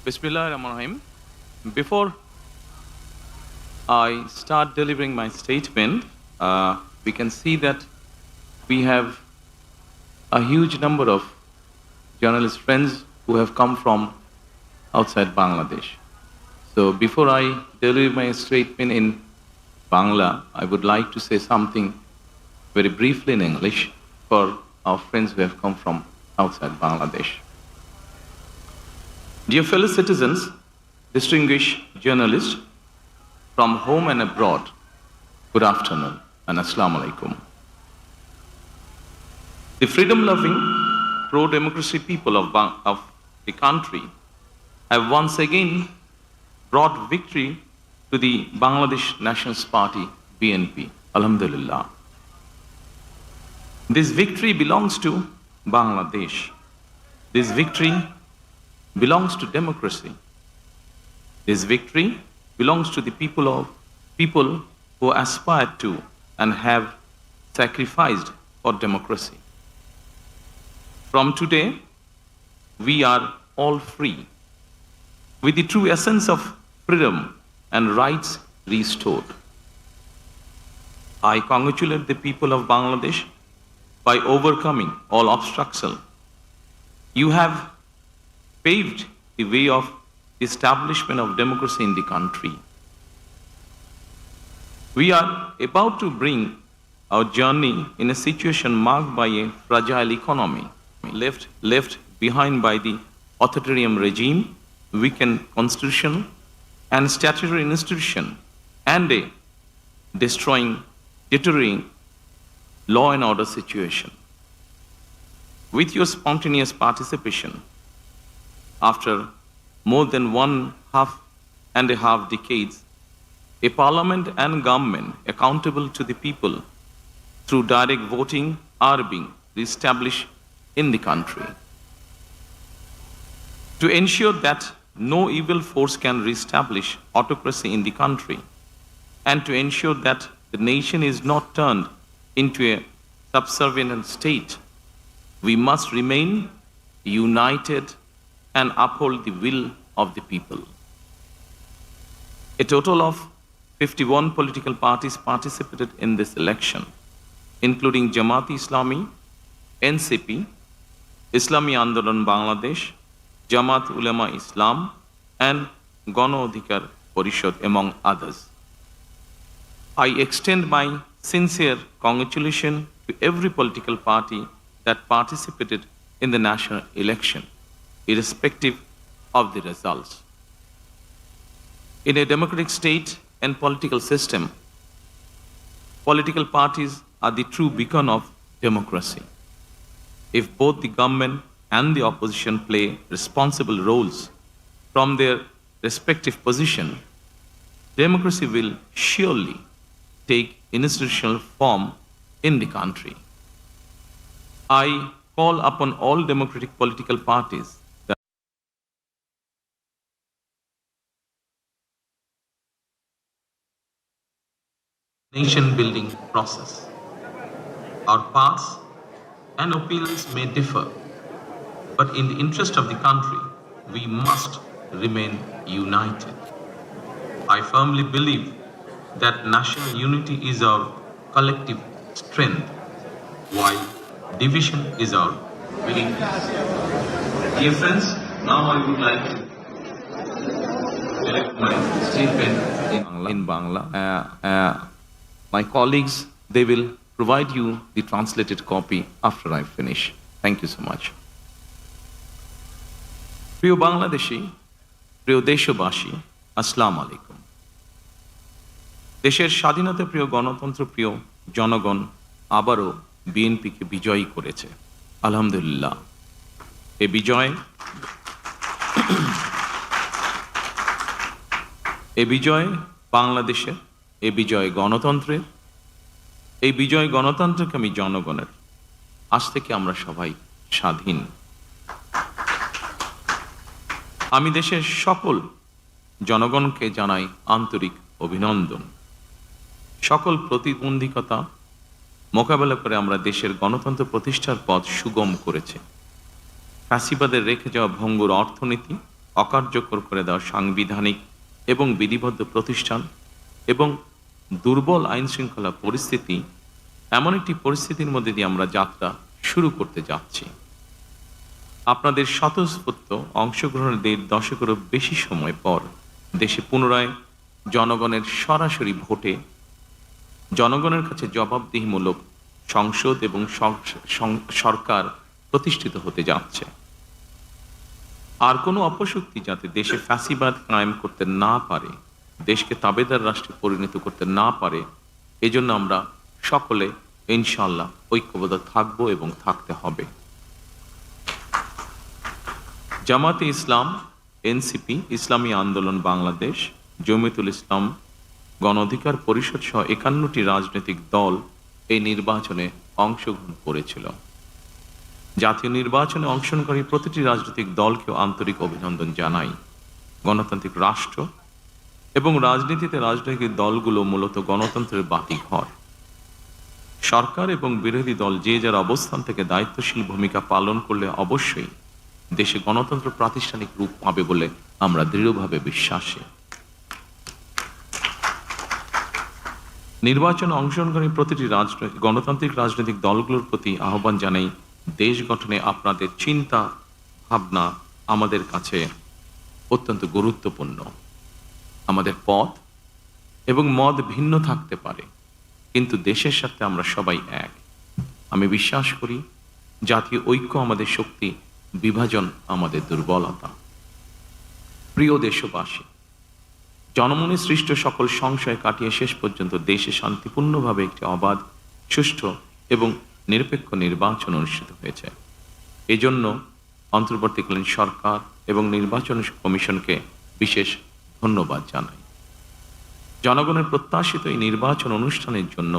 Bismillahirrahmanirrahim. Before I start delivering my statement, we can see that we have a huge number of journalist friends who have come from outside Bangladesh. So before I deliver my statement in Bangla, I would like to say something very briefly in English for our friends who have come from outside Bangladesh. Dear fellow citizens, distinguished journalists from home and abroad, good afternoon and Assalamu alaikum. The freedom-loving, pro-democracy people of the country have once again brought victory to the Bangladesh Nationalist Party, BNP. Alhamdulillah. This victory belongs to Bangladesh. This victory belongs to democracy. This victory belongs to the people who aspire to and have sacrificed for democracy. From today, we are all free, with the true essence of freedom and rights restored. I congratulate the people of Bangladesh by overcoming all obstacles. You have paved the way of establishment of democracy in the country. We are about to bring our journey in a situation marked by a fragile economy, left behind by the authoritarian regime, weakened constitutional and statutory institution, and a deteriorating law and order situation. With your spontaneous participation, after more than 1.5 decades, a parliament and government accountable to the people through direct voting are being reestablished in the country. To ensure that no evil force can reestablish autocracy in the country, and to ensure that the nation is not turned into a subservient state, we must remain united and uphold the will of the people. A total of 51 political parties participated in this election, including Jamaat-e-Islami, NCP, Islami Andolan Bangladesh, Jamaat Ulema Islam, and Gano Adhikar Porishad, among others. I extend my sincere congratulations to every political party that participated in the national election, irrespective of the results. In a democratic state and political system, political parties are the true beacon of democracy. If both the government and the opposition play responsible roles from their respective position, democracy will surely take institutional form in the country. I call upon all democratic political parties that nation-building process. Our paths and opinions may differ, but in the interest of the country, we must remain united. I firmly believe that national unity is our collective strength, while division is our weakness. Dear friends, now I would like to direct my statement in Bangla. My colleagues, they will provide you the translated copy after I finish. Thank you so much. প্রিয় বাংলাদেশী, প্রিয় দেশবাসী, আসসালামু আলাইকুম। দেশের স্বাধীনতা প্রিয় গণতন্ত্র প্রিয় জনগণ আবারও বিএনপিকে বিজয়ী করেছে। আলহামদুলিল্লাহ। এই বিজয় বাংলাদেশের, এই বিজয় গণতন্ত্রের, এই বিজয় গণতন্ত্রকামী জনগণের। আজ থেকে আমরা সবাই স্বাধীন। আমি দেশের সকল জনগণকে জানাই আন্তরিক অভিনন্দন। সকল প্রতিবন্ধকতা মোকাবেলা করে আমরা দেশের গণতন্ত্র প্রতিষ্ঠার পথ সুগম করেছে। ফ্যাসিবাদের রেখে যাওয়া ভঙ্গুর অর্থনীতি, অকার্যকর করে দেওয়া সাংবিধানিক এবং বিধিবদ্ধ প্রতিষ্ঠান এবং দুর্বল আইন শৃঙ্খলা পরিস্থিতি, এমন একটি পরিস্থিতির মধ্যে দিয়ে আমরা যাত্রা শুরু করতে যাচ্ছি। আপনাদের স্বতঃস্ফূর্ত অংশগ্রহণের 1.5 দশকেরও বেশি সময় পর দেশে পুনরায় জনগণের সরাসরি ভোটে জনগণের কাছে জবাবদিহিমূলক সংসদ এবং সরকার প্রতিষ্ঠিত হতে যাচ্ছে। আর কোনো অপশক্তি যাতে দেশে ফ্যাসিবাদ কায়েম করতে না পারে, দেশকে তাবেদার রাষ্ট্রে পরিণত করতে না পারে, এজন্য আমরা সকলে ইনশাআল্লাহ ঐক্যবদ্ধ থাকব এবং থাকতে হবে। জামাতে ইসলাম, এনসিপি, ইসলামী আন্দোলন বাংলাদেশ, জমিয়তুল ইসলাম, গণ অধিকার পরিষদ সহ 51টি রাজনৈতিক দল এই নির্বাচনে অংশগ্রহণ করেছিল। জাতীয় নির্বাচনে অংশগ্রহণকারী প্রতিটি রাজনৈতিক দলকেও আন্তরিক অভিনন্দন জানাই। গণতান্ত্রিক রাষ্ট্র এবং রাজনীতিতে রাজনৈতিক দলগুলো মূলত গণতন্ত্রের বাতিঘর। সরকার এবং বিরোধী দল যে যার অবস্থান থেকে দায়িত্বশীল ভূমিকা পালন করলে অবশ্যই দেশে গণতন্ত্র প্রাতিষ্ঠানিক রূপ পাবে বলে আমরা দৃঢ়ভাবে বিশ্বাসী। নির্বাচনে অংশগ্রহণকারী প্রতিটি গণতান্ত্রিক রাজনৈতিক দলগুলোর প্রতি আহ্বান জানাই, দেশ গঠনে আপনাদের চিন্তা ভাবনা আমাদের কাছে অত্যন্ত গুরুত্বপূর্ণ। আমাদের পথ এবং মত ভিন্ন থাকতে পারে, কিন্তু দেশের সাথে আমরা সবাই এক। আমি বিশ্বাস করি জাতীয় ঐক্য আমাদের শক্তি, বিভাজন আমাদের দুর্বলতা। প্রিয় দেশবাসী, জনমনে সৃষ্ট সকল সংশয় কাটিয়ে শেষ পর্যন্ত দেশে শান্তিপূর্ণভাবে একটি অবাধ, সুষ্ঠু এবং নিরপেক্ষ নির্বাচন অনুষ্ঠিত হয়েছে। এজন্য অন্তর্বর্তীকালীন সরকার এবং নির্বাচন কমিশনকে বিশেষ ধন্যবাদ জানাই। জনগণের প্রত্যাশিত এই নির্বাচন অনুষ্ঠানের জন্য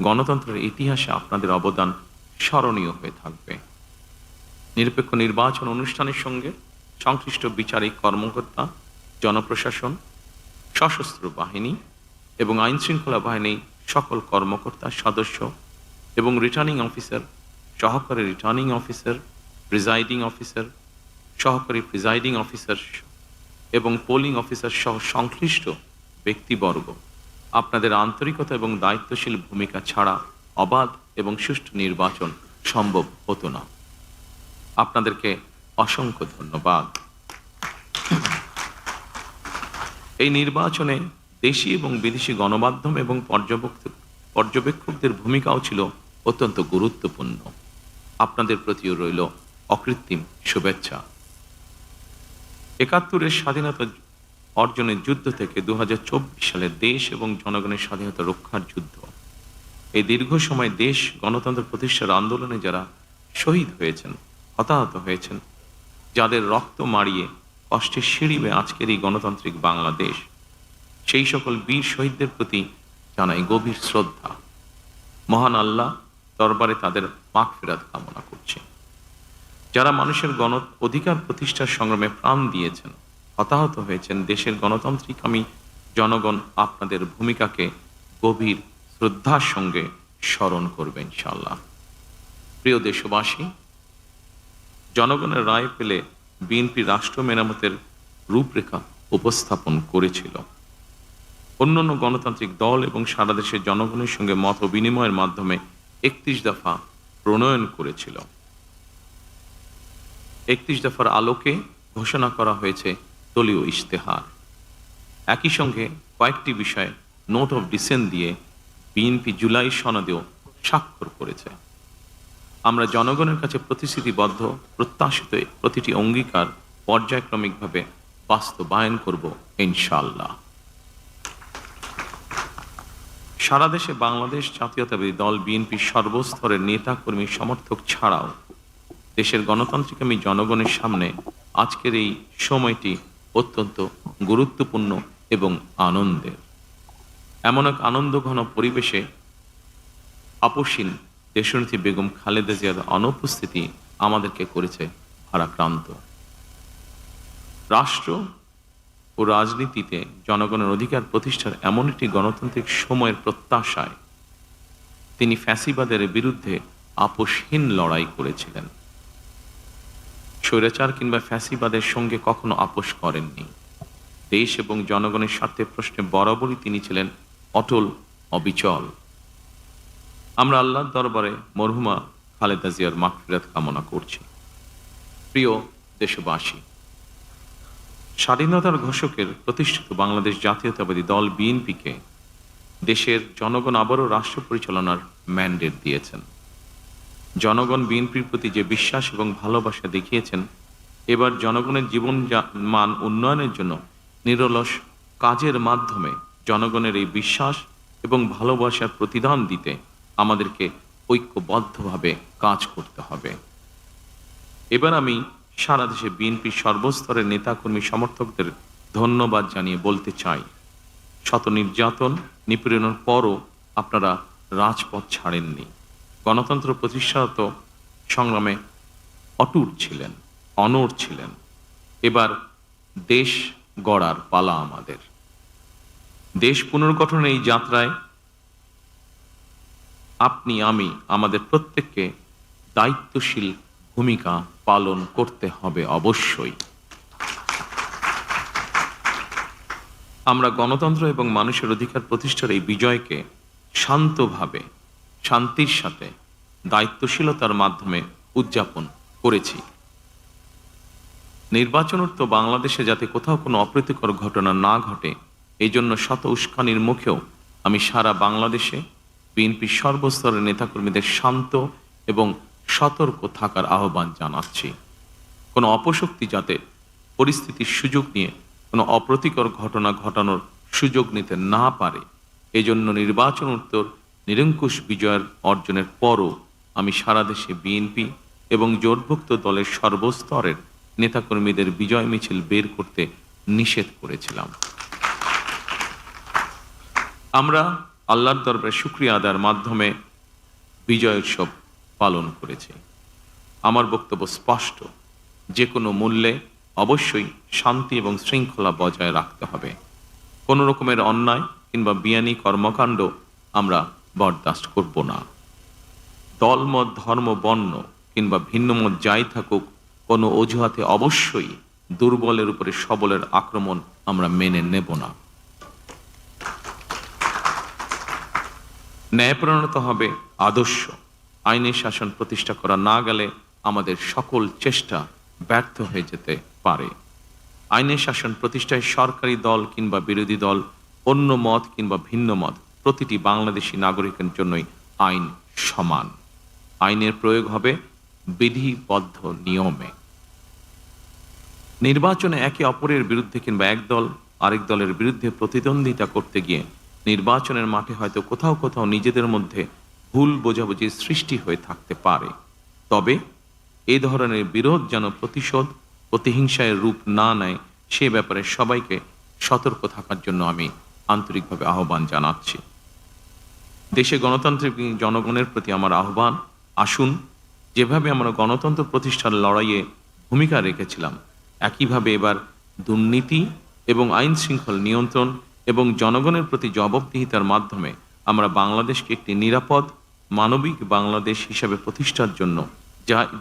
গণতন্ত্রের ইতিহাসে আপনাদের অবদান স্মরণীয় হয়ে থাকবে। নিরপেক্ষ নির্বাচন অনুষ্ঠানের সঙ্গে সংশ্লিষ্ট বিচারিক কর্মকর্তা, জনপ্রশাসন, সশস্ত্র বাহিনী এবং আইন শৃঙ্খলা বাহিনীর সকল কর্মকর্তা, সদস্য এবং রিটার্নিং অফিসার, সহকারী রিটার্নিং অফিসার, প্রিজাইডিং অফিসার, সহকারী প্রিজাইডিং অফিসার এবং পোলিং অফিসার সহ সংশ্লিষ্ট ব্যক্তিবর্গ, আপনাদের আন্তরিকতা এবং দায়িত্বশীল ভূমিকা ছাড়া অবাধ এবং সুষ্ঠু নির্বাচন সম্ভব হতো না। আপনাদেরকে অসংখ্য ধন্যবাদ। এই নির্বাচনে দেশি এবং বিদেশি গণমাধ্যম এবং পর্যবেক্ষকদের ভূমিকাও ছিল অত্যন্ত গুরুত্বপূর্ণ। আপনাদের প্রতিও রইল অকৃত্রিম শুভেচ্ছা। ৭১-এর স্বাধীনতা অর্জনের যুদ্ধ থেকে ২০২৪ সালে দেশ এবং জনগণের স্বাধীনতা রক্ষার যুদ্ধ, এই দীর্ঘ সময় দেশ গণতন্ত্র প্রতিষ্ঠার আন্দোলনে যারা শহীদ হয়েছেন, হতাহত হয়েছেন, যাদের রক্ত মাড়িয়ে কষ্টের সিঁড়ি বেয়ে আজকের এই গণতান্ত্রিক বাংলাদেশ, সেই সকল বীর শহীদদের প্রতি জানাই গভীর শ্রদ্ধা। মহান আল্লাহ দরবারে তাদের মাগফিরাত কামনা করছে। যারা মানুষের গণ অধিকার প্রতিষ্ঠার সংগ্রামে প্রাণ দিয়েছেন, হতাহত হয়েছেন, দেশের গণতান্ত্রিকামী জনগণ আপনাদের ভূমিকাকে গভীর শ্রদ্ধার সঙ্গে স্মরণ করবে ইনশাআল্লাহ। প্রিয় দেশবাসী, জনগণের রায় পেলে বিএনপি রাষ্ট্র মেরামতের রূপরেখা উপস্থাপন করেছিল। অন্যান্য গণতান্ত্রিক দল এবং সারা দেশের জনগণের সঙ্গে মত বিনিময়ের মাধ্যমে ৩১ দফা প্রণয়ন করেছিল। ৩১ দফার আলোকে ঘোষণা করা হয়েছে দলীয় ইশতেহার। একই সঙ্গে কয়েকটি বিষয়ে নোট অফ ডিসেন্ট দিয়ে বিএনপি জুলাই সনদেও স্বাক্ষর করেছে। আমরা জনগণের কাছে প্রতিশ্রুতিবদ্ধ, প্রত্যাশিত প্রতিটি অঙ্গীকার পর্যায়ক্রমিকভাবে বাস্তবায়ন করব ইনশাআল্লাহ। সারা দেশে বাংলাদেশ জাতীয়তাবাদী দল বিএনপির সর্বস্তরের নেতা কর্মী সমর্থক ছাড়াও দেশের গণতান্ত্রিকামী জনগণের সামনে আজকের এই সময়টি অত্যন্ত গুরুত্বপূর্ণ এবং আনন্দের। এমন এক আনন্দঘন পরিবেশে আপসীন দেশনেত্রী বেগম খালেদা জিয়ার অনুপস্থিতি আমাদেরকে করেছে ভারাক্রান্ত। রাষ্ট্র ও রাজনীতিতে জনগণের অধিকার প্রতিষ্ঠার এমন একটি গণতান্ত্রিক সময়ের প্রত্যাশায় তিনি ফ্যাসিবাদের বিরুদ্ধে আপোষহীন লড়াই করেছিলেন। স্বৈরাচার কিংবা ফ্যাসিবাদের সঙ্গে কখনো আপোষ করেননি। দেশ এবং জনগণের স্বার্থে প্রশ্নে বরাবরই তিনি ছিলেন অটল, অবিচল। আমরা আল্লাহর দরবারে মরহুমা খালেদা জিয়ার মাগফিরাত কামনা করছি। প্রিয় দেশবাসী, স্বাধীনতার ঘোষকের প্রতিষ্ঠিত বাংলাদেশ জাতীয়তাবাদী দল বিএনপিকে দেশের জনগণ আবারও রাষ্ট্র পরিচালনার ম্যান্ডেট দিয়েছেন। জনগণ বিএনপির প্রতি যে বিশ্বাস এবং ভালোবাসা দেখিয়েছেন, এবার জনগণের জীবন মান উন্নয়নের জন্য নিরলস কাজের মাধ্যমে জনগণের এই বিশ্বাস এবং ভালোবাসার প্রতিদান দিতে আমাদেরকে ঐক্যবদ্ধভাবে কাজ করতে হবে। এবার আমি সারা দেশে বিএনপির সর্বস্তরের নেতাকর্মী সমর্থকদের ধন্যবাদ জানিয়ে বলতে চাই, শত নির্যাতন নিপীড়নের পরও আপনারা রাজপথ ছাড়েননি। গণতন্ত্র প্রতিষ্ঠাত সংগ্রামে অটুট ছিলেন, অনড় ছিলেন। এবার দেশ গড়ার পালা আমাদের। দেশ পুনর্গঠনের এই যাত্রায় আপনি, আমি, আমাদের প্রত্যেককে দায়িত্বশীল ভূমিকা পালন করতে হবে অবশ্যই। আমরা গণতন্ত্র এবং মানুষের অধিকার প্রতিষ্ঠার এই বিজয়কে শান্তভাবে, শান্তির সাথে, দায়িত্বশীলতার মাধ্যমে উদযাপন করেছি। নির্বাচনোত্তর বাংলাদেশে যাতে কোথাও কোনো অপ্রীতিকর ঘটনা না ঘটে, এই জন্য শত উস্কানির মুখেও আমি সারা বাংলাদেশে বিএনপির সর্বস্তরের নেতাকর্মীদের শান্ত এবং সতর্ক থাকার আহ্বান জানাচ্ছি। কোনো অপশক্তি যাতে পরিস্থিতির সুযোগ নিয়ে কোনো অপ্রীতিকর ঘটনা ঘটানোর সুযোগ নিতে না পারে, এজন্য নির্বাচনোত্তর নিরঙ্কুশ বিজয়ের অর্জনের পরও আমি সারা দেশে বিএনপি এবং জোটভুক্ত দলের সর্বস্তরের নেতাকর্মীদের বিজয় মিছিল বের করতে নিষেধ করেছিলাম। আমরা আল্লাহর দরবারে শুকরিয়া আদায়ের মাধ্যমে বিজয় উৎসব পালন করেছি। আমার বক্তব্য স্পষ্ট, যে কোনো মূল্যে অবশ্যই শান্তি এবং শৃঙ্খলা বজায় রাখতে হবে। কোনো রকমের অন্যায় কিংবা বিয়ানি কর্মকাণ্ড আমরা বরদাস্ত করব না। দলমত, ধর্ম, বর্ণ কিংবা ভিন্নমত যাই থাকুক, কোনো অজুহাতে অবশ্যই দুর্বলের উপরে সবলের আক্রমণ আমরা মেনে নেব না। ন্যায়পরায়ণতা হবে আদর্শ। আইনের শাসন প্রতিষ্ঠা করা না গেলে আমাদের সকল চেষ্টা ব্যর্থ হয়ে যেতে পারে। আইনের শাসন প্রতিষ্ঠায় সরকারি দল কিংবা বিরোধী দল, অন্য মত কিংবা ভিন্ন মত, প্রতিটি বাংলাদেশি নাগরিকের জন্যই আইন সমান। আইনের প্রয়োগ হবে বিধিবদ্ধ নিয়মে। নির্বাচনে একে অপরের বিরুদ্ধে কিংবা এক দল আরেক দলের বিরুদ্ধে প্রতিদ্বন্দ্বিতা করতে গিয়ে নির্বাচনের মাঠে হয়তো কোথাও কোথাও নিজেদের মধ্যে ভুল বোঝাবুঝির সৃষ্টি হয়ে থাকতে পারে। তবে এই ধরনের বিরোধ যেন প্রতিশোধ, প্রতিহিংসায় রূপ না নেয়, সে ব্যাপারে সবাইকে সতর্ক থাকার জন্য আমি আন্তরিকভাবে আহ্বান জানাচ্ছি। দেশে গণতান্ত্রিক জনগণের প্রতি আমার আহ্বান, আসুন যেভাবে আমরা গণতন্ত্র প্রতিষ্ঠার লড়াইয়ে ভূমিকা রেখেছিলাম, একইভাবে এবার দুর্নীতি এবং আইন শৃঙ্খলা নিয়ন্ত্রণ এবং জনগণের প্রতি জবাবদিহিতার মাধ্যমে আমরা বাংলাদেশকে একটি নিরাপদ, মানবিক বাংলাদেশ হিসাবে প্রতিষ্ঠার জন্য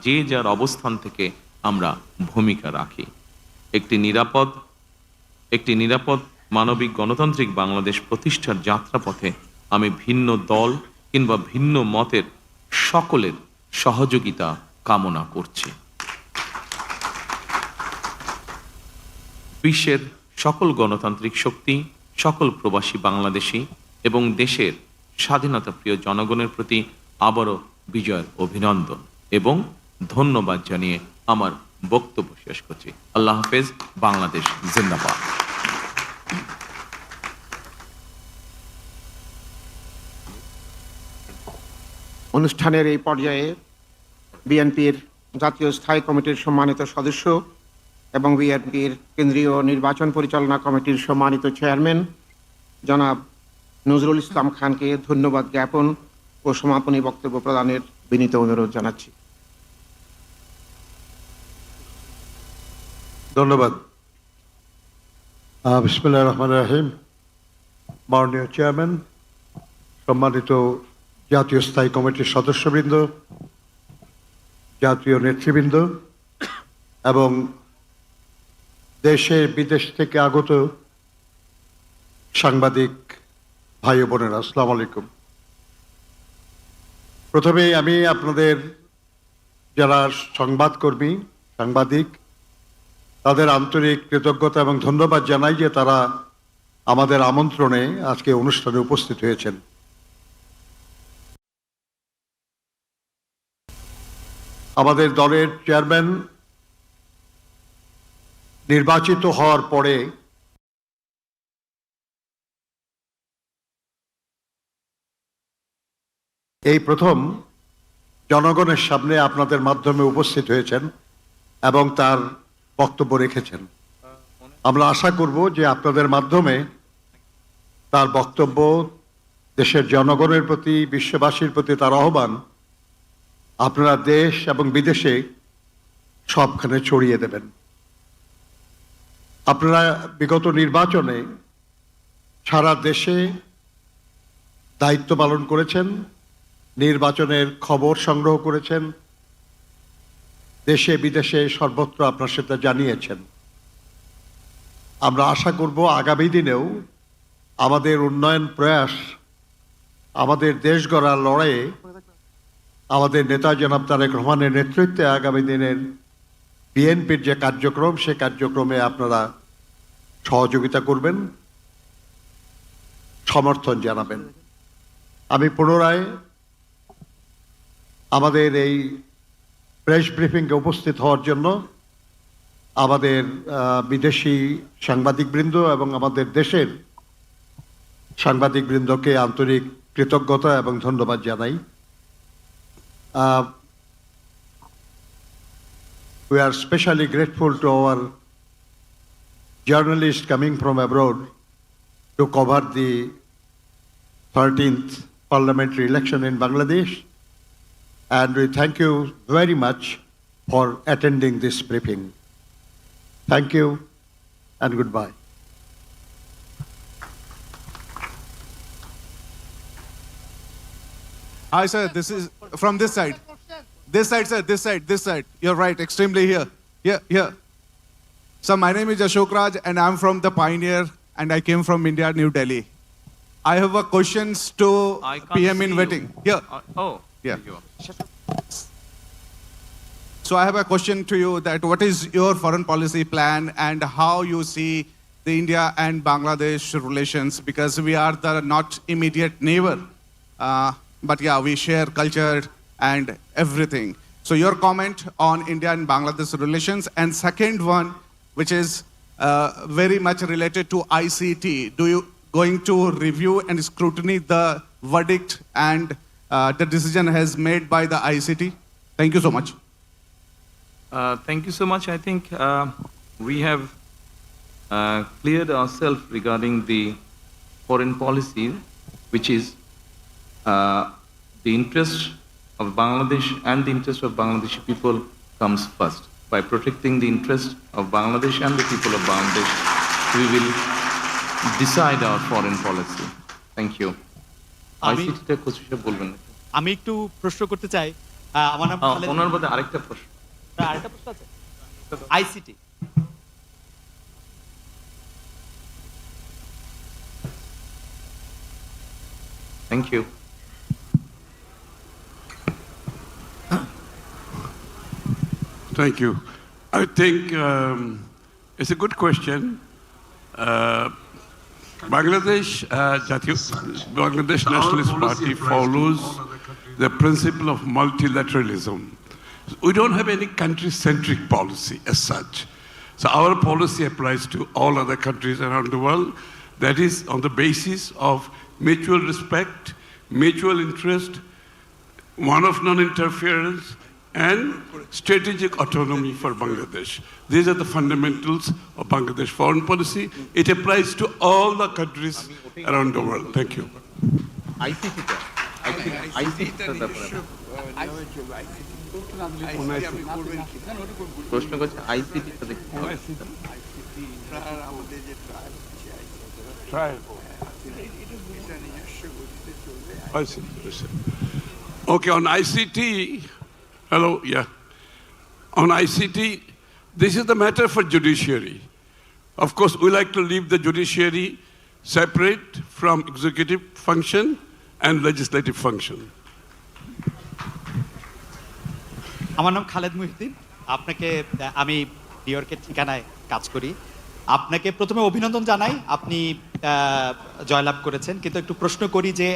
যে যার অবস্থান থেকে আমরা ভূমিকা রাখি। একটি নিরাপদ মানবিক গণতান্ত্রিক বাংলাদেশ প্রতিষ্ঠার যাত্রাপথে আমি ভিন্ন দল কিংবা ভিন্ন মতের সকলের সহযোগিতা কামনা করছি। বিশ্বের সকল গণতান্ত্রিক শক্তি, সকল প্রবাসী বাংলাদেশী এবং দেশের স্বাধীনতা প্রিয় জনগণের প্রতি আবারও বিজয়ের অভিনন্দন এবং ধন্যবাদ জানিয়ে আমার বক্তব্য শেষ করছি। আল্লাহ হাফেজ। বাংলাদেশ জিন্দাবাদ। অনুষ্ঠানের এই পর্যায়ে বিএনপির জাতীয় স্থায়ী কমিটির সম্মানিত সদস্য এবং বিএনপির কেন্দ্রীয় নির্বাচন পরিচালনা কমিটির সম্মানিত চেয়ারম্যান জনাব নজরুল ইসলাম খানকে ধন্যবাদ জ্ঞাপন ও সমাপনী বক্তব্য প্রদানের বিনীত অনুরোধ জানাচ্ছি। ধন্যবাদ। বিসমিল্লাহির রহমানির রহিম। মাননীয় চেয়ারম্যান, সম্মানিত জাতীয় স্থায়ী কমিটির সদস্যবৃন্দ, জাতীয় নেতৃবৃন্দ এবং দেশে বিদেশ থেকে আগত সাংবাদিক ভাই ও বোনেরা, আসসালামু আলাইকুম। প্রথমেই আমি আপনাদের যারা সংবাদকর্মী, সাংবাদিক, তাদের আন্তরিক কৃতজ্ঞতা এবং ধন্যবাদ জানাই যে তারা আমাদের আমন্ত্রণে আজকে অনুষ্ঠানে উপস্থিত হয়েছেন। আমাদের দলের চেয়ারম্যান নির্বাচিত হওয়ার পরে এই প্রথম জনগণের সামনে আপনাদের মাধ্যমে উপস্থিত হয়েছেন এবং তার বক্তব্য রেখেছেন। আমরা আশা করব যে আপনাদের মাধ্যমে তার বক্তব্য দেশের জনগণের প্রতি, বিশ্ববাসীর প্রতি তার আহ্বান আপনারা দেশ এবং বিদেশে সবখানে ছড়িয়ে দেবেন। আপনারা বিগত নির্বাচনে সারা দেশে দায়িত্ব পালন করেছেন, নির্বাচনের খবর সংগ্রহ করেছেন, দেশে বিদেশে সর্বত্র আপনার সেটা জানিয়েছেন। আমরা আশা করব আগামী দিনেও আমাদের উন্নয়ন প্রয়াস, আমাদের দেশ গড়ার লড়াইয়ে আমাদের নেতা জনাব তারেক রহমানের নেতৃত্বে আগামী দিনের বিএনপির যে কার্যক্রম, সে কার্যক্রমে আপনারা সহযোগিতা করবেন, সমর্থন জানাবেন। আমি পুনরায় আমাদের এই প্রেস ব্রিফিংয়ে উপস্থিত হওয়ার জন্য আমাদের বিদেশি সাংবাদিকবৃন্দ এবং আমাদের দেশের সাংবাদিকবৃন্দকে আন্তরিক কৃতজ্ঞতা এবং ধন্যবাদ জানাই। We are especially grateful to our journalists coming from abroad to cover the 13th parliamentary election in Bangladesh, and we thank you very much for attending this briefing. Thank you and goodbye. Hi, sir. This is from this side. This side, sir. This side. You're right. Extremely here. Here. So my name is Ashok Raj, and I'm from the Pioneer, and I came from India, New Delhi. I have a questions to I can't PM in see waiting. you. Here. Oh, Yeah. here you are. So I have a question to you that what is your foreign policy plan and how you see the India and Bangladesh relations, because we are the not immediate neighbor, but yeah, we share culture and everything. So your comment on India and Bangladesh relations, and second one, which is very much related to ICT. Do you going to review and scrutiny the verdict and the decision has made by the ICT? Thank you so much. Thank you so much. I think we have cleared ourselves regarding the foreign policy, which is the interest of Bangladesh and the interest of Bangladeshi people comes first. By protecting the interest of Bangladesh and the people of Bangladesh, we will decide our foreign policy. Thank you. ICT টা খুশি সাহেব বলবেন নাকি? আমি একটু প্রশ্ন করতে চাই। আমার নাম খালেদ। ওনার মধ্যে আরেকটা প্রশ্ন। আরেকটা প্রশ্ন আছে? ICT. Thank you. Thank you. I think it's a good question. Bangladesh Nationalist Party follows the principle of multilateralism. We don't have any country-centric policy as such. So our policy applies to all other countries around the world. That is on the basis of mutual respect, mutual interest, one of non-interference, and strategic autonomy for Bangladesh. These are the fundamentals of Bangladesh foreign policy. It applies to all the countries around the world. Thank you. প্রশ্ন করছে ICT টা দেখতে Okay, on ICT, hello, yeah. On ICT, This is the matter for judiciary. Of course, we like to leave the judiciary separate from executive function and legislative function. আমার নাম খালেদ মুহিউদ্দিন। আপনাকে আমি new ইয়র্কের ঠিকানায় কাজ করি। আপনাকে প্রথমে অভিনন্দন জানাই, আপনি জয়লাভ করেছেন, কিন্তু একটু প্রশ্ন করি যে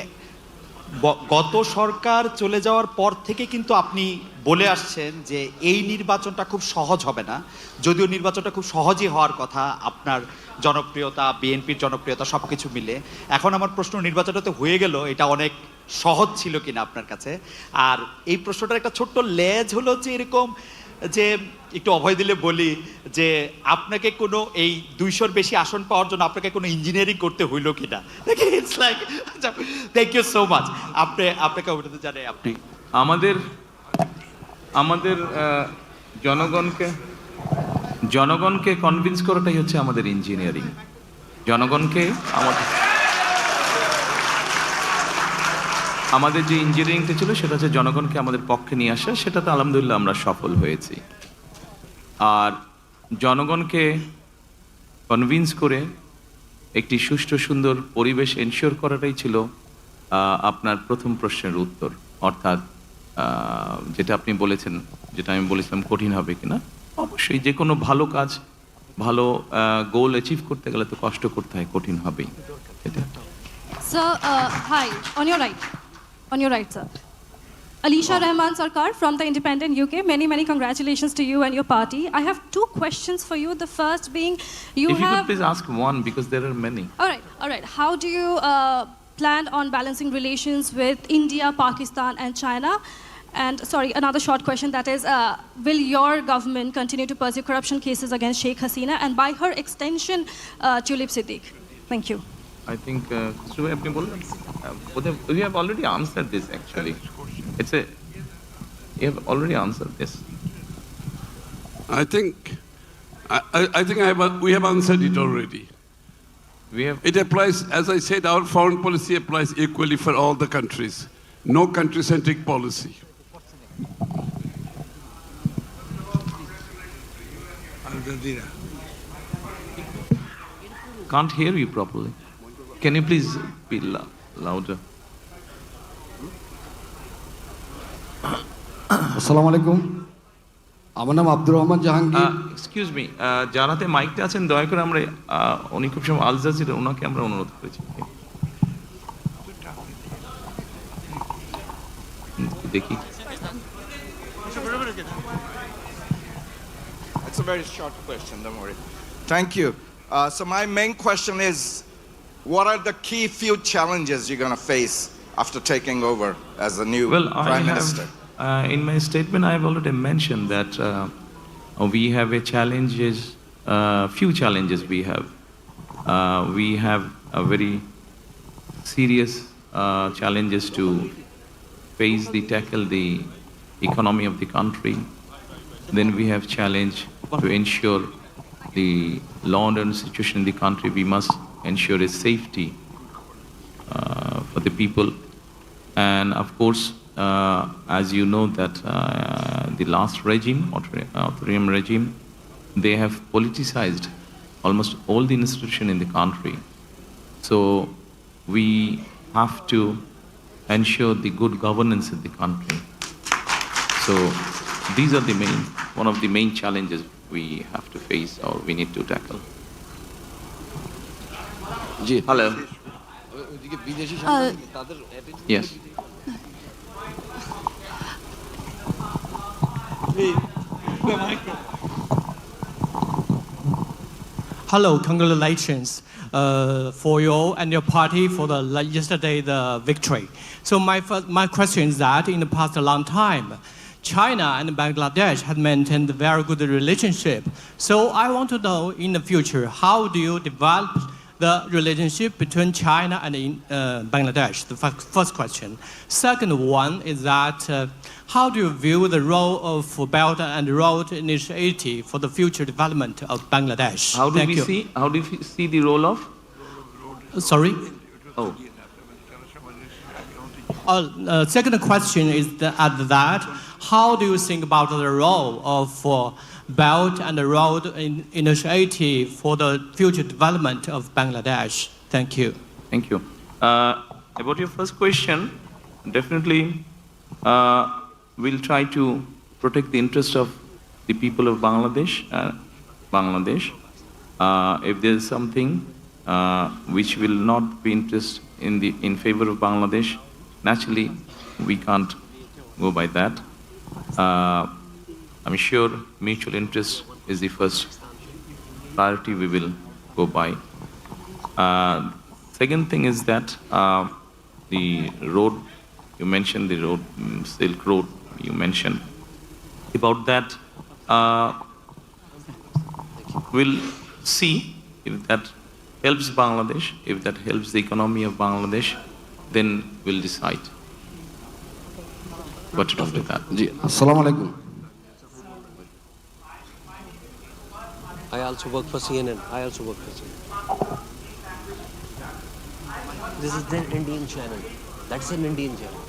গত সরকার চলে যাওয়ার পর থেকে কিন্তু আপনি বলে আসছেন যে এই নির্বাচনটা খুব সহজ হবে না, যদিও নির্বাচনটা খুব সহজই হওয়ার কথা, আপনার জনপ্রিয়তা, বিএনপির জনপ্রিয়তা সব কিছু মিলে। এখন আমার প্রশ্ন, নির্বাচনটা তো হয়ে গেল, এটা অনেক সহজ ছিল কিনা আপনার কাছে? আর এই প্রশ্নটার একটা ছোট্ট লেজ হলো যে এরকম যে একটু অভয় দিলে বলি যে আপনাকে কোনো এই 200-র বেশি আসন পাওয়ার জন্য আপনাকে কোনো ইঞ্জিনিয়ারিং করতে হইলো কিনা? It's like, thank you so much. আপনাকে অভিনন্দন জানাই। আপনি আমাদের জনগণকে কনভিন্স করাটাই হচ্ছে আমাদের ইঞ্জিনিয়ারিং। জনগণকে আমাদের যে ইঞ্জিনিয়ারিংটা ছিল সেটা হচ্ছে জনগণকে আমাদের পক্ষে নিয়ে আসা, সেটাতে আলহামদুলিল্লাহ আমরা সফল হয়েছি। আর জনগণকে কনভিন্স করে একটি সুষ্ঠু সুন্দর পরিবেশ এনশিওর করাটাই ছিল আপনার প্রথম প্রশ্নের উত্তর। অর্থাৎ যেটা আপনি বলেছেন, যেটা আমি বলেছিলাম কঠিন হবে কিনা, অবশ্যই যে কোনো ভালো কাজ, ভালো গোল অ্যাচিভ করতে গেলে তো কষ্ট করতে হয়, কঠিন হবেই। Sir, hi, on your right, sir. Alisha Rahman Sarkar from the Independent UK. Many congratulations to you and your party. I have two questions for you. The first being, If you could please ask one, because there are many. All right. How do you plan on balancing relations with India, Pakistan, and China? And sorry, another short question, that is, will your government continue to pursue corruption cases against Sheikh Hasina and by her extension, Tulip Siddiq? Thank you. I think, we have already answered this actually. You have already answered this. I think we have answered it already. It applies, as I said, our foreign policy applies equally for all the countries. No country-centric policy. Can't hear you properly. Can you please be louder? আসসালামু আলাইকুম, আমার নাম Abdur Rahman Jahangir. Excuse me, যারাতে মাইকটা আছেন দয়া করে আমরা উনি খুব সময় আল জাজিরা, ওনাকে আমরা অনুরোধ করেছি। দেখি। It's a very short question, don't worry. Thank you. So my main question is, what are the key few challenges you're going to face after taking over as the new Prime Minister? In my statement, I have already mentioned that we have few challenges we have. We have a very serious challenges to tackle the economy of the country. Then we have challenge to ensure the law and order situation in the country. We must ensure its safety for the people. And of course, as you know that the last regime, authoritarian regime, they have politicized almost all the institution in the country. So we have to ensure the good governance in the country. So these are one of the main challenges we have to face or we need to tackle. Hello. Yes. Hello, congratulations for you and your party for yesterday the victory. So my question is that in the past a long time, China and Bangladesh have maintained a very good relationship. So I want to know in the future, how do you develop the relationship between China and Bangladesh? The first question. Second one is that how do you view the role of Belt and Road Initiative for the future development of Bangladesh? How do we see the role of? Sorry? Oh. Second question is that how do you think about the role of Belt and Road Initiative for the future development of Bangladesh? Thank you. Thank you. About your first question, definitely we'll try to protect the interest of the people of Bangladesh. If there's something which will not be in favor of Bangladesh, naturally we can't go by that. I'm sure mutual interest is the first priority we will go by. Second thing is that the road, you mentioned the road, Silk Road, you mentioned. About that, we'll see if that helps Bangladesh, if that helps the economy of Bangladesh, then we'll decide what to do with that. জি আসসালামু আলাইকুম I also work for CNN. This is an Indian channel. That's an Indian channel.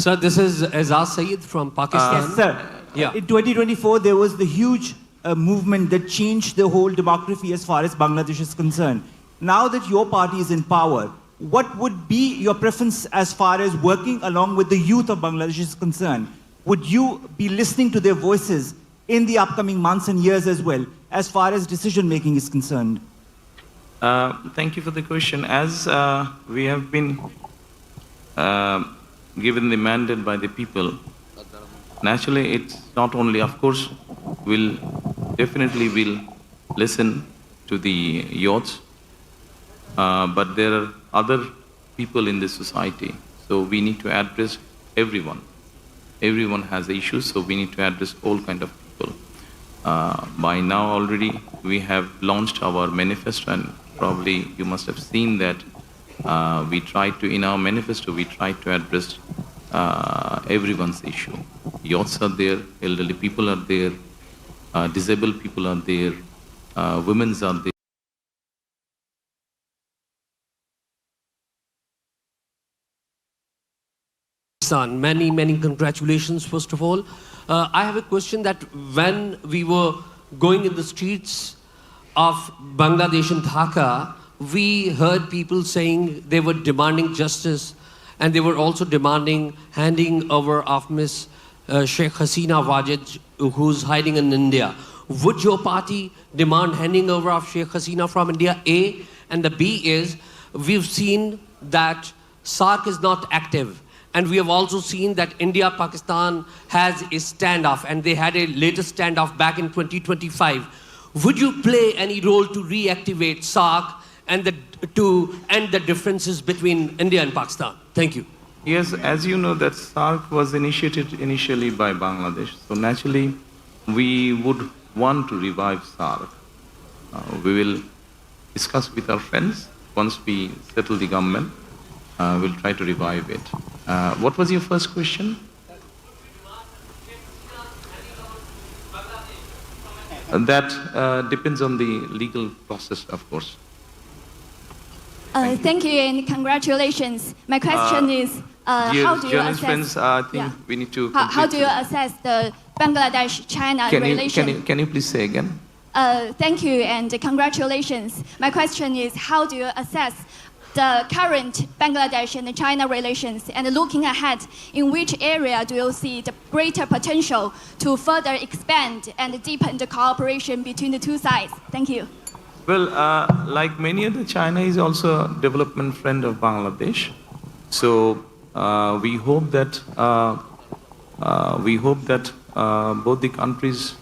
Sir, this is Azaz Saeed from Pakistan. Yes, sir. Yeah. In 2024, there was the huge movement that changed the whole demography as far as Bangladesh is concerned. Now that your party is in power, what would be your preference as far as working along with the youth of Bangladesh is concerned? Would you be listening to their voices in the upcoming months and years as well, as far as decision making is concerned? Thank you for the question. As we have been given the mandate by the people, naturally it's not only, of course, we'll definitely will listen to the youth, but there are other people in this society, so we need to address everyone. Everyone has issues, so we need to address all kind of people. By now already we have launched our manifesto, and probably you must have seen that we try to, in our manifesto, we try to address everyone's issue. Youths are there, elderly people are there, disabled people are there, women's are there. Many congratulations, first of all. I have a question that when we were going in the streets of Bangladesh and Dhaka, we heard people saying they were demanding justice, and they were also demanding handing over of Miss Sheikh Hasina Wajid, who's hiding in India. Would your party demand handing over of Sheikh Hasina from India, A? And the B is, we've seen that SARC is not active. And we have also seen that India-Pakistan has a standoff, and they had a latest standoff back in 2025. Would you play any role to reactivate SARC and to end the differences between India and Pakistan? Thank you. Yes, as you know, that SARC was initiated initially by Bangladesh. So naturally, we would want to revive SARC. We will discuss with our friends once we settle the government. We'll try to revive it. What was your first question? That depends on the legal process, of course. Thank you and congratulations. My question is, Dear how do you journalist assess? friends, I think we need to. How do you complete- assess the Bangladesh-China relation? Can you please say again? Thank you and congratulations. My question is, how do you assess the current Bangladesh and China relations, and looking ahead, in which area do you see the greater potential to further expand and deepen the cooperation between the two sides? Thank you. Well, like many other, China is also a development friend of Bangladesh. So we hope that both the countries,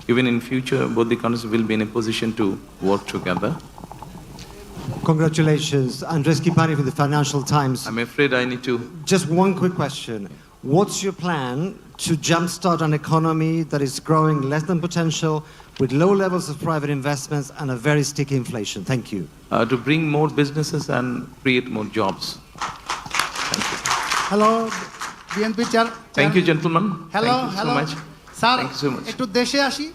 even in future, both the countries will be in a position to work together. Congratulations. Andres Kipani from the Financial Times. I'm afraid I need to. Just one quick question. What's your plan to jumpstart an economy that is growing less than potential, with low levels of private investments and a very sticky inflation? Thank you. To bring more businesses and create more jobs. Thank you. Hello, BNP chair. Thank you, gentlemen. Hello, Thank you hello. so much. Sir, Thank you so much. একটু দেশে আসি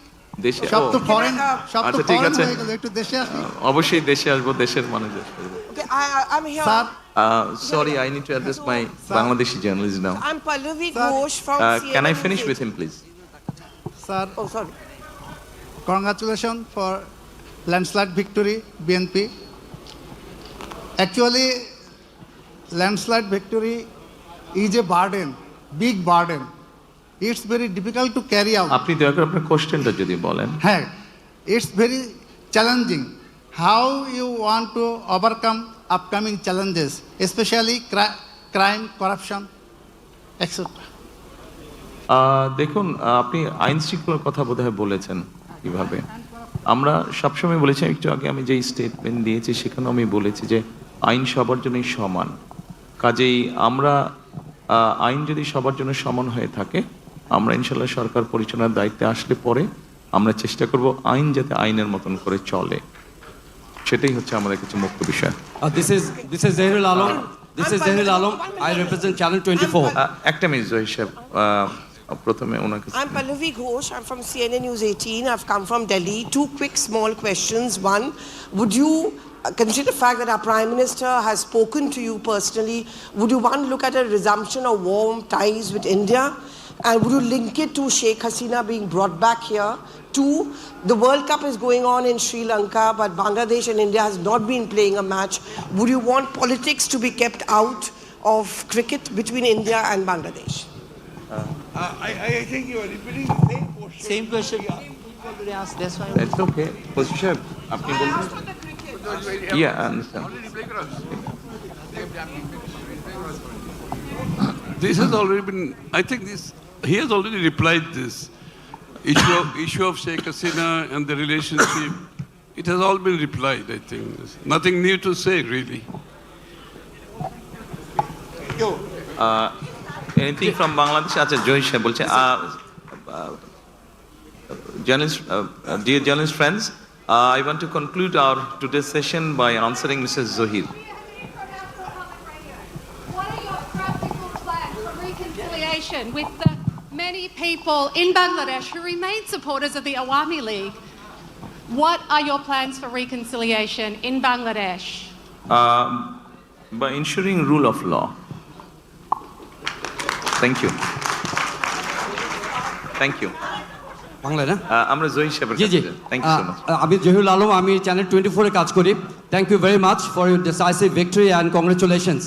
দেশে সব তো ও, foreign সব তো আচ্ছা ঠিক ফরেন আছে হয়ে গেল একটু দেশে আসি অবশ্যই দেশে আসবো, দেশের মানুষ দেশ করবো। Okay, I'm here. Sir. Sorry, I need to address my Bangladeshi journalist now. I'm Pallavi Ghosh from Can I CNN finish News with him, please? Sir, Oh, sorry. congratulations for landslide victory, BNP. Actually, landslide victory is a burden, big burden. It's very difficult to carry out. আপনি দয়া করে আপনার কোশ্চেনটা যদি বলেন। Hey, it's very challenging. How you want to overcome upcoming challenges, especially crime, corruption, etc. দেখুন, আপনি আইন শৃঙ্খলার কথা বোধহয় বলেছেন কিভাবে। আমরা সবসময় বলেছি, একটু আগে আমি যেই স্টেটমেন্ট দিয়েছি সেখানে আমি বলেছি যে আইন সবার জন্যই সমান। কাজেই আমরা আইন যদি সবার জন্য সমান হয়ে থাকে, আমরা ইনশাল্লাহ সরকার পরিচালনার দায়িত্বে আসলে পরে আমরা চেষ্টা করব আইন যাতে আইনের মতন করে চলে, সেটাই হচ্ছে আমাদের কাছে মুখ্য বিষয়। This is Zahirul Alam. This is Zahirul Alam. I represent Channel 24. একটা মিনিট জহির সাহেব, প্রথমে ওনাকে। I'm Pallavi Ghosh. I'm from CNN News 18. I've come from Delhi. Two quick small questions. One, would you consider the fact that our Prime Minister has spoken to you personally? Would you, one, look at a resumption of warm ties with India? And would you link it to Sheikh Hasina being brought back here? Two, the World Cup is going on in Sri Lanka, but Bangladesh and India has not been playing a match. Would you want politics to be kept out of cricket between India and Bangladesh? I think you are repeating the same question. Same question. Already asked. That's why. It's okay. Wazir সাহেব, আপনি বলুন। Yeah, I understand. This has already been, I think he has already replied this. Issue of Sheikh Hasina and the relationship, it has all been replied, I think. There's nothing new to say, really. Anything from Bangladesh? আচ্ছা, জহির সাহেব বলছে, dear journalist friends, I want to conclude our today's session by answering Mrs. Zohir. What are your practical plans for reconciliation with the many people in Bangladesh who remain supporters of the Awami League? What are your plans for reconciliation in Bangladesh? By ensuring rule of law. Thank you. Thank you. Bangla না? আমরা জহির সাহেবের জি জি, thank you so much. আমি জহিরুল আলম, আমি channel 24 এ কাজ করি। Thank you very much for your decisive victory and congratulations.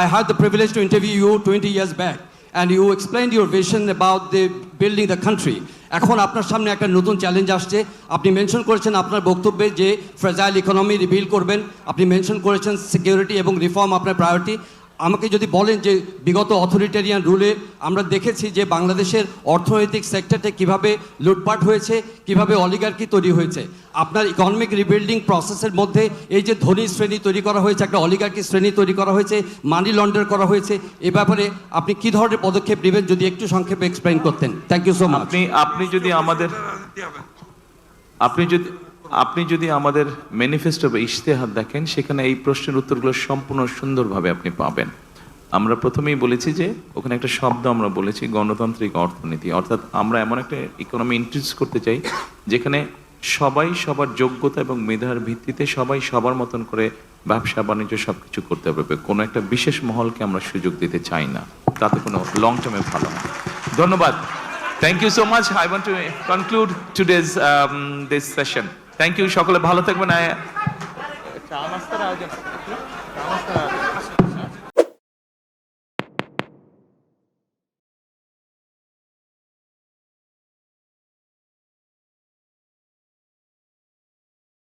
I had the privilege to interview you 20 years back and you explained your vision about the building the country. এখন আপনার সামনে একটা নতুন চ্যালেঞ্জ আসছে। আপনি মেনশন করেছেন আপনার বক্তব্যে যে ফ্রেজাইল ইকোনমি রিবিল্ড করবেন, আপনি মেনশন করেছেন সিকিউরিটি এবং রিফর্ম আপনার প্রায়োরিটি। আমাকে যদি বলেন যে বিগত অথরিটেরিয়ান রুলে আমরা দেখেছি যে বাংলাদেশের অর্থনৈতিক সেক্টরটা কিভাবে লুটপাট হয়েছে, কিভাবে অলিগার্কি তৈরি হয়েছে, আপনার ইকোনমিক রিবিল্ডিং প্রসেসের মধ্যে এই যে ধনী শ্রেণী তৈরি করা হয়েছে, একটা অলিগার্কি শ্রেণী তৈরি করা হয়েছে, মানি লন্ডার করা হয়েছে, এ ব্যাপারে আপনি কি ধরনের পদক্ষেপ নেবেন যদি একটু সংক্ষেপে এক্সপ্লেইন করতেন। Thank you so much. আপনি যদি আমাদের ম্যানিফেস্টো বা ইশতেহার দেখেন, সেখানে এই প্রশ্নের উত্তরগুলো সম্পূর্ণ সুন্দরভাবে আপনি পাবেন। আমরা প্রথমেই বলেছি যে ওখানে একটা শব্দ আমরা বলেছি গণতান্ত্রিক অর্থনীতি, অর্থাৎ আমরা এমন একটা ইকোনমি ইন্ট্রোডিউস করতে চাই যেখানে সবাই সবার যোগ্যতা এবং মেধার ভিত্তিতে সবাই সবার মতন করে ব্যবসা বাণিজ্য সবকিছু করতে পারবে। কোনো একটা বিশেষ মহলকে আমরা সুযোগ দিতে চাই না, তাতে কোনো লং টার্মে ভালো না। ধন্যবাদ। Thank you so much. I want to conclude today's this session. Thank you, সকলে ভালো থাকবেন। চা নাস্তার আয়োজন